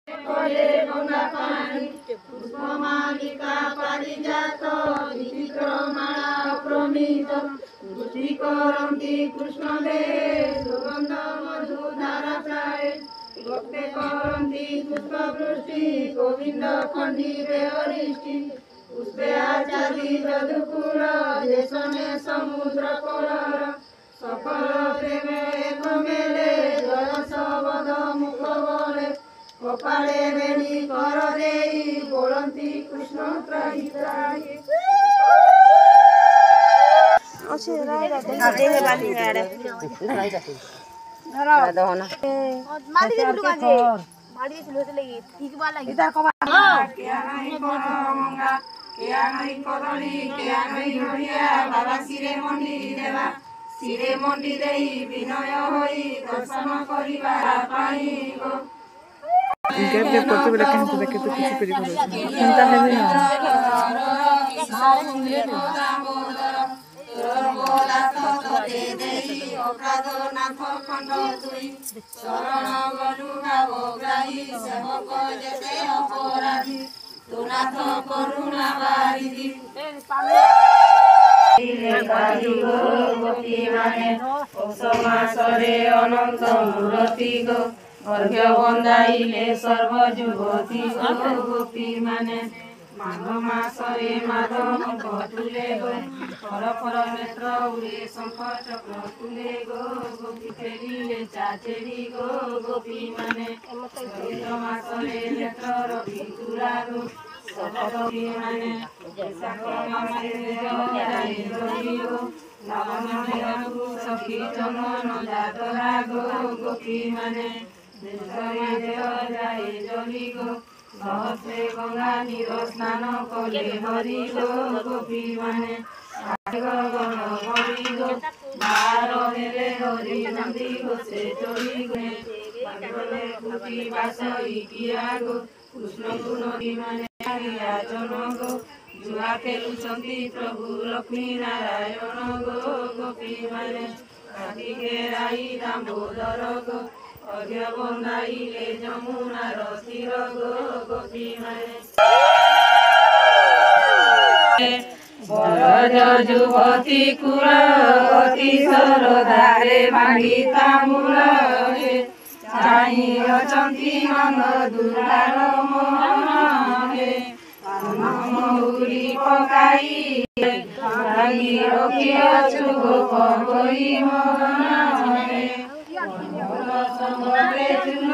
कले गंगा पानी पुष्पमालिका पारिजात विचित्रमाला प्रमित तुष्टि करन्ति कृष्णदे सुगन्ध मधुधारा प्राय भक्ते करन्ति पुष्पवृष्टि गोविन्द खण्डिरे हरिष्टि पुष्पे आचार्य यदुकुल देशने समुद्र कलर सकल प्रेमे एक मेले जय सबद मुख बले कपाले बेणी कर देई बोलती कृष्ण त्राहि त्राहि अच्छे राइरा दे हे बाली आड़े धरा दहना मारी दे लुगा जे मारी दे लोटे लगी ठीक बा लगी इधर कबा क्या नहीं कोरंगा क्या नहीं कदली क्या नहीं हरिया बाबा सिरे मंडी देवा सिरे मंडी देई विनय होई दर्शन करिबा पाई गो गैप करते बेटा कहते देखे तो कुछ पेरी करो चिंता है भी ना अनंत मूर्ति गो अर्घ्य बंदाइले सर्व जुगती गोपी माने माघ मासरे माधव कटुले गो फर फर नेत्र उड़े शंख चक्र तुले गो गोपी खेलिले चाचेरी गो गोपी माने चैत्र मासरे नेत्र रवि तुला गो सप्तमी माने वैशाख मासरे जय जय गो लावण्य सखी चंदन जातरा गो गोपी माने जाए जली गो सहस्रे गंगा नीर स्नान कले हरि गो गोपी माने गण हरि गो बार हेले हरि नंदी गो से चोरी गो कुटी बास किया गो कृष्ण को नदी माने जन गो जुआ खेलुंट प्रभु लक्ष्मी नारायण गो गोपी माने राई दामोदर गो अर्घ्य बंदाइले जमुना रतिर गो गोपी माने बरज युवती कुल अति सरदारे मांगी तामूल चाहि अचंती नंद दुर्गार मोहन हे महुरी पकाई भागी रखी अछु गोप गई मोहन हे संगते चुन